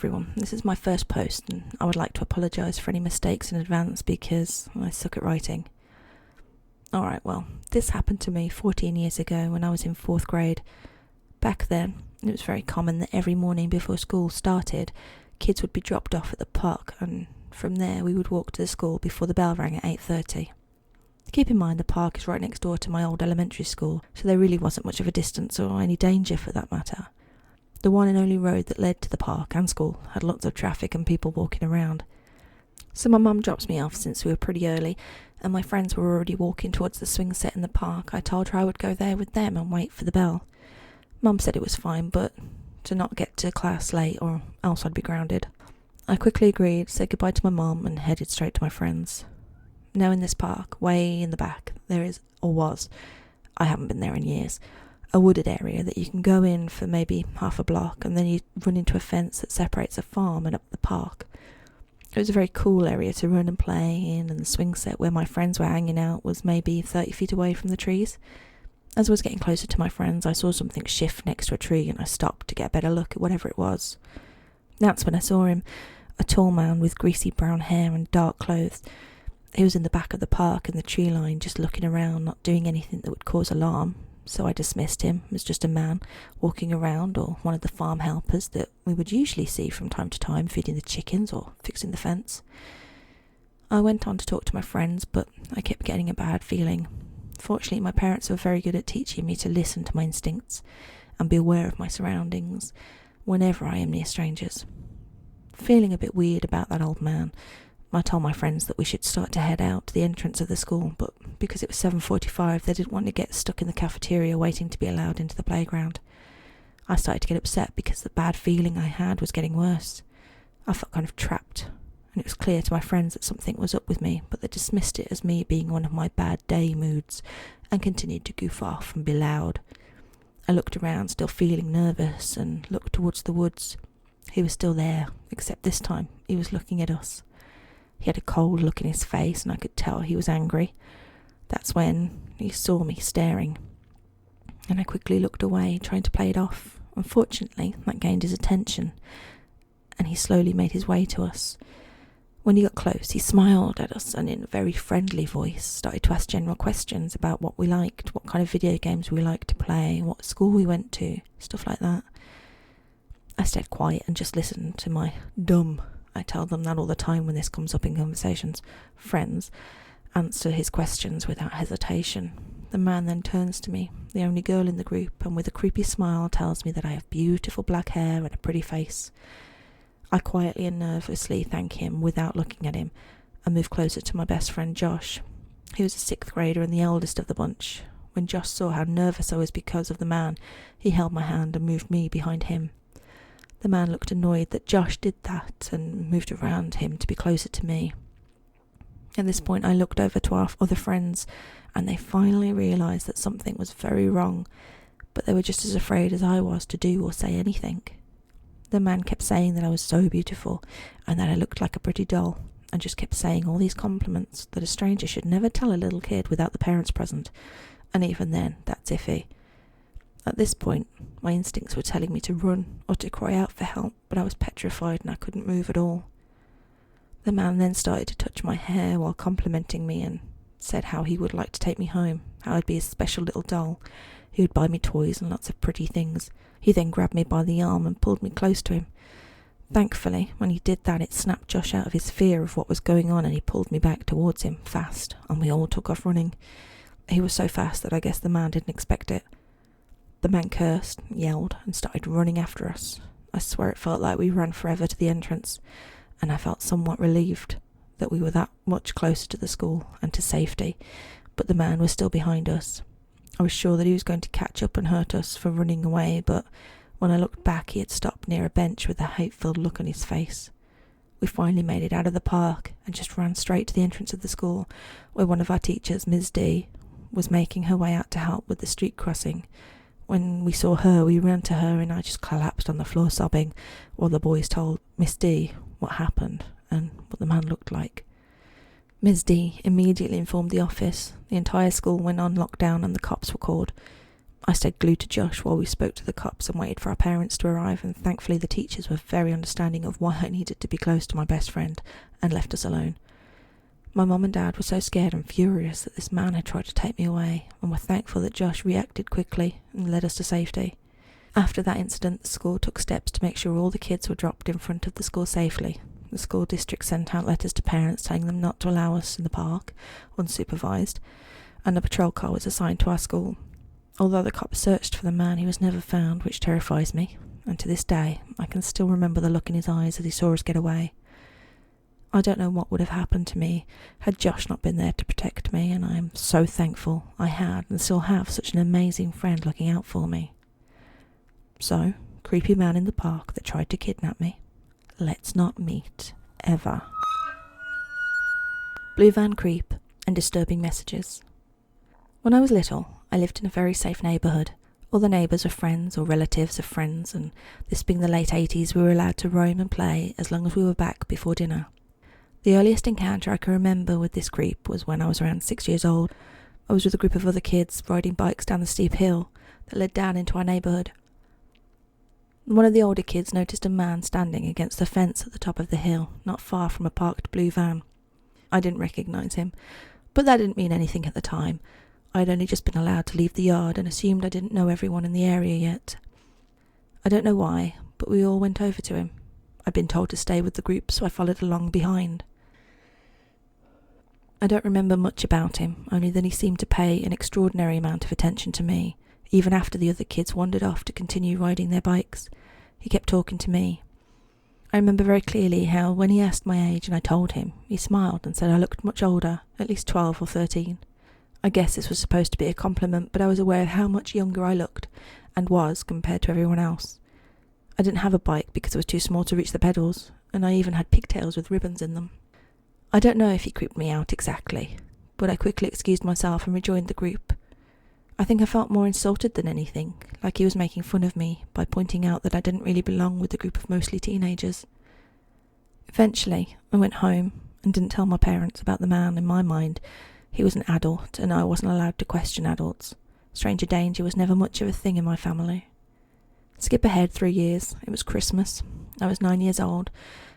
everyone. This is my first post, and I would like to apologise for any mistakes in advance because I suck at writing. Alright, well, this happened to me 14 years ago when I was in 4th grade. Back then, it was very common that every morning before school started, kids would be dropped off at the park, and from there we would walk to the school before the bell rang at 8:30. Keep in mind the park is right next door to my old elementary school, so there really wasn't much of a distance or any danger for that matter. The one and only road that led to the park and school had lots of traffic and people walking around. So my mum drops me off since we were pretty early, and my friends were already walking towards the swing set in the park. I told her I would go there with them and wait for the bell. Mum said it was fine, but to not get to class late or else I'd be grounded. I quickly agreed, said goodbye to my mum and headed straight to my friends. Now in this park, way in the back, there is, or was, I haven't been there in years, a wooded area that you can go in for maybe half a block, and then you run into a fence that separates a farm and up the park. It was a very cool area to run and play in, and the swing set where my friends were hanging out was maybe 30 feet away from the trees. As I was getting closer to my friends, I saw something shift next to a tree, and I stopped to get a better look at whatever it was. That's when I saw him, a tall man with greasy brown hair and dark clothes. He was in the back of the park in the tree line, just looking around, not doing anything that would cause alarm. So I dismissed him as just a man walking around, or one of the farm helpers that we would usually see from time to time feeding the chickens or fixing the fence. I went on to talk to my friends, but I kept getting a bad feeling. Fortunately, my parents were very good at teaching me to listen to my instincts and be aware of my surroundings whenever I am near strangers. Feeling a bit weird about that old man, I told my friends that we should start to head out to the entrance of the school, but because it was 7:45, they didn't want to get stuck in the cafeteria waiting to be allowed into the playground. I started to get upset because the bad feeling I had was getting worse. I felt kind of trapped, and it was clear to my friends that something was up with me, but they dismissed it as me being one of my bad day moods and continued to goof off and be loud. I looked around, still feeling nervous, and looked towards the woods. He was still there, except this time he was looking at us. He had a cold look in his face, and I could tell he was angry. That's when he saw me staring, and I quickly looked away, trying to play it off. Unfortunately, that gained his attention, and he slowly made his way to us. When he got close, he smiled at us and in a very friendly voice started to ask general questions about what we liked, what kind of video games we liked to play, what school we went to, stuff like that. I stayed quiet and just listened to my I tell them that all the time when this comes up in conversations. Friends answer his questions without hesitation. The man then turns to me, the only girl in the group, and with a creepy smile tells me that I have beautiful black hair and a pretty face. I quietly and nervously thank him without looking at him and move closer to my best friend Josh. He was a 6th grader and the eldest of the bunch. When Josh saw how nervous I was because of the man, he held my hand and moved me behind him. The man looked annoyed that Josh did that and moved around him to be closer to me. At this point I looked over to our other friends, and they finally realised that something was very wrong, but they were just as afraid as I was to do or say anything. The man kept saying that I was so beautiful and that I looked like a pretty doll, and just kept saying all these compliments that a stranger should never tell a little kid without the parents present, and even then, that's iffy. At this point, my instincts were telling me to run or to cry out for help, but I was petrified and I couldn't move at all. The man then started to touch my hair while complimenting me and said how he would like to take me home, how I'd be a special little doll. He would buy me toys and lots of pretty things. He then grabbed me by the arm and pulled me close to him. Thankfully, when he did that, it snapped Josh out of his fear of what was going on, and he pulled me back towards him, fast, and we all took off running. He was so fast that I guess the man didn't expect it. The man cursed, yelled, and started running after us. I swear it felt like we ran forever to the entrance, and I felt somewhat relieved that we were that much closer to the school and to safety, but the man was still behind us. I was sure that he was going to catch up and hurt us for running away, but when I looked back, he had stopped near a bench with a hate-filled look on his face. We finally made it out of the park and just ran straight to the entrance of the school, where one of our teachers, Ms. D, was making her way out to help with the street crossing. When we saw her, we ran to her and I just collapsed on the floor sobbing, while the boys told Miss D what happened and what the man looked like. Ms. D immediately informed the office. The entire school went on lockdown and the cops were called. I stayed glued to Josh while we spoke to the cops and waited for our parents to arrive, and thankfully the teachers were very understanding of why I needed to be close to my best friend and left us alone. My mum and dad were so scared and furious that this man had tried to take me away, and were thankful that Josh reacted quickly and led us to safety. After that incident, the school took steps to make sure all the kids were dropped in front of the school safely. The school district sent out letters to parents telling them not to allow us in the park, unsupervised, and a patrol car was assigned to our school. Although the cops searched for the man, he was never found, which terrifies me, and to this day I can still remember the look in his eyes as he saw us get away. I don't know what would have happened to me had Josh not been there to protect me, and I am so thankful I had and still have such an amazing friend looking out for me. So, creepy man in the park that tried to kidnap me, let's not meet, ever. Blue van creep and disturbing messages. When I was little, I lived in a very safe neighbourhood. All the neighbours were friends or relatives of friends, and this being the late 80s, we were allowed to roam and play as long as we were back before dinner. The earliest encounter I can remember with this creep was when I was around 6 years old. I was with a group of other kids riding bikes down the steep hill that led down into our neighbourhood. One of the older kids noticed a man standing against the fence at the top of the hill, not far from a parked blue van. I didn't recognise him, but that didn't mean anything at the time. I had only just been allowed to leave the yard and assumed I didn't know everyone in the area yet. I don't know why, but we all went over to him. I'd been told to stay with the group, so I followed along behind. I don't remember much about him, only that he seemed to pay an extraordinary amount of attention to me, even after the other kids wandered off to continue riding their bikes. He kept talking to me. I remember very clearly how, when he asked my age and I told him, he smiled and said I looked much older, at least 12 or 13. I guess this was supposed to be a compliment, but I was aware of how much younger I looked, and was, compared to everyone else. I didn't have a bike because it was too small to reach the pedals, and I even had pigtails with ribbons in them. I don't know if he creeped me out exactly, but I quickly excused myself and rejoined the group. I think I felt more insulted than anything, like he was making fun of me by pointing out that I didn't really belong with the group of mostly teenagers. Eventually, I went home and didn't tell my parents about the man. In my mind, he was an adult, and I wasn't allowed to question adults. Stranger danger was never much of a thing in my family. Skip ahead 3 years. It was Christmas. I was 9 years old,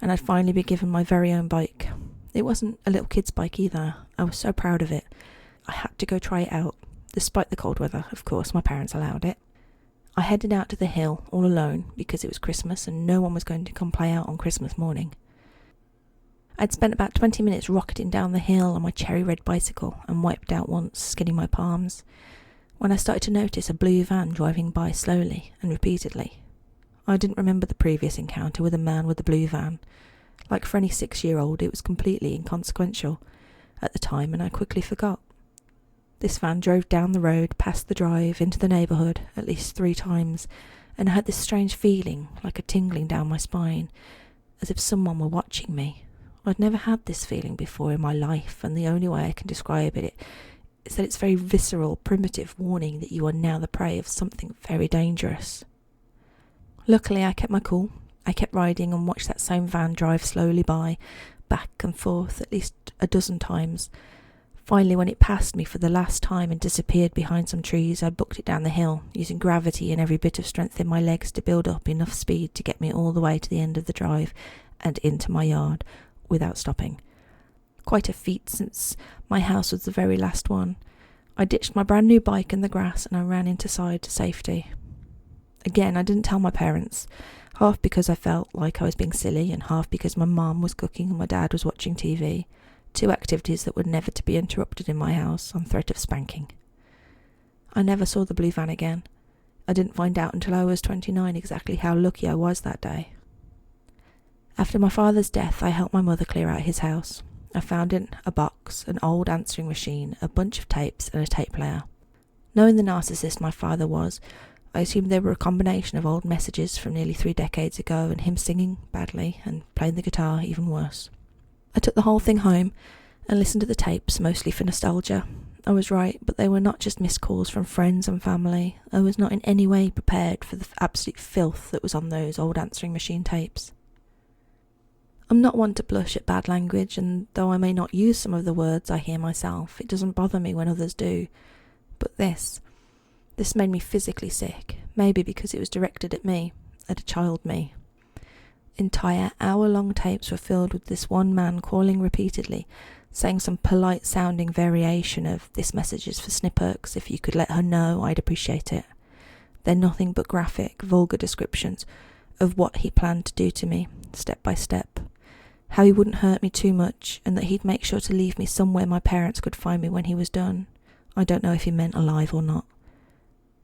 and I'd finally been given my very own bike. It wasn't a little kid's bike either. I was so proud of it. I had to go try it out. Despite the cold weather, of course, my parents allowed it. I headed out to the hill all alone because it was Christmas and no one was going to come play out on Christmas morning. I'd spent about 20 minutes rocketing down the hill on my cherry red bicycle and wiped out once, skidding my palms, when I started to notice a blue van driving by slowly and repeatedly. I didn't remember the previous encounter with a man with a blue van. Like for any 6-year-old, it was completely inconsequential at the time, and I quickly forgot. This van drove down the road, past the drive, into the neighbourhood at least 3 times, and I had this strange feeling, like a tingling down my spine, as if someone were watching me. I'd never had this feeling before in my life, and the only way I can describe it is that it's very visceral, primitive warning that you are now the prey of something very dangerous. Luckily, I kept my cool. I kept riding and watched that same van drive slowly by, back and forth at least a dozen times. Finally, when it passed me for the last time and disappeared behind some trees, I booked it down the hill, using gravity and every bit of strength in my legs to build up enough speed to get me all the way to the end of the drive and into my yard without stopping. Quite a feat, since my house was the very last one. I ditched my brand new bike in the grass and I ran inside to safety. Again, I didn't tell my parents, half because I felt like I was being silly and half because my mum was cooking and my dad was watching TV. 2 activities that were never to be interrupted in my house on threat of spanking. I never saw the blue van again. I didn't find out until I was 29 exactly how lucky I was that day. After my father's death, I helped my mother clear out his house. I found in a box, an old answering machine, a bunch of tapes and a tape player. Knowing the narcissist my father was, I assumed they were a combination of old messages from nearly 3 decades ago and him singing badly and playing the guitar even worse. I took the whole thing home and listened to the tapes, mostly for nostalgia. I was right, but they were not just missed calls from friends and family. I was not in any way prepared for the absolute filth that was on those old answering machine tapes. I'm not one to blush at bad language, and though I may not use some of the words I hear myself, it doesn't bother me when others do. But this This made me physically sick, maybe because it was directed at me, at a child me. Entire hour-long tapes were filled with this one man calling repeatedly, saying some polite-sounding variation of, "This message is for Snipperks, if you could let her know, I'd appreciate it." They're nothing but graphic, vulgar descriptions of what he planned to do to me, step by step. How he wouldn't hurt me too much, and that he'd make sure to leave me somewhere my parents could find me when he was done. I don't know if he meant alive or not.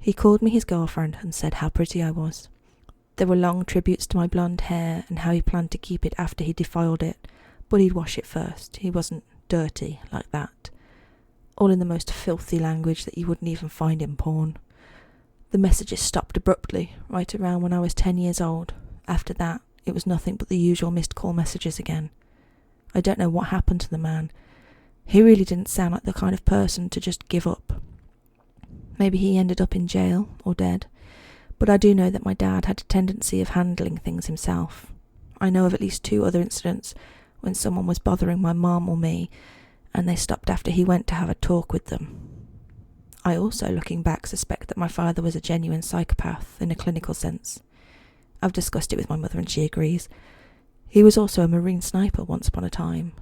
He called me his girlfriend and said how pretty I was. There were long tributes to my blonde hair and how he planned to keep it after he defiled it, but he'd wash it first. He wasn't dirty like that. All in the most filthy language that you wouldn't even find in porn. The messages stopped abruptly, right around when I was 10 years old. After that, it was nothing but the usual missed call messages again. I don't know what happened to the man. He really didn't sound like the kind of person to just give up. Maybe he ended up in jail or dead, but I do know that my dad had a tendency of handling things himself. I know of at least 2 other incidents when someone was bothering my mom or me, and they stopped after he went to have a talk with them. I also, looking back, suspect that my father was a genuine psychopath in a clinical sense. I've discussed it with my mother and she agrees. He was also a Marine sniper once upon a time.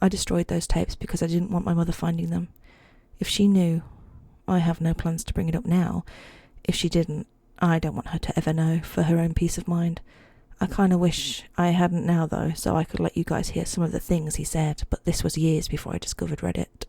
I destroyed those tapes because I didn't want my mother finding them. If she knew, I have no plans to bring it up now. If she didn't, I don't want her to ever know, for her own peace of mind. I kind of wish I hadn't now though, so I could let you guys hear some of the things he said, but this was years before I discovered Reddit.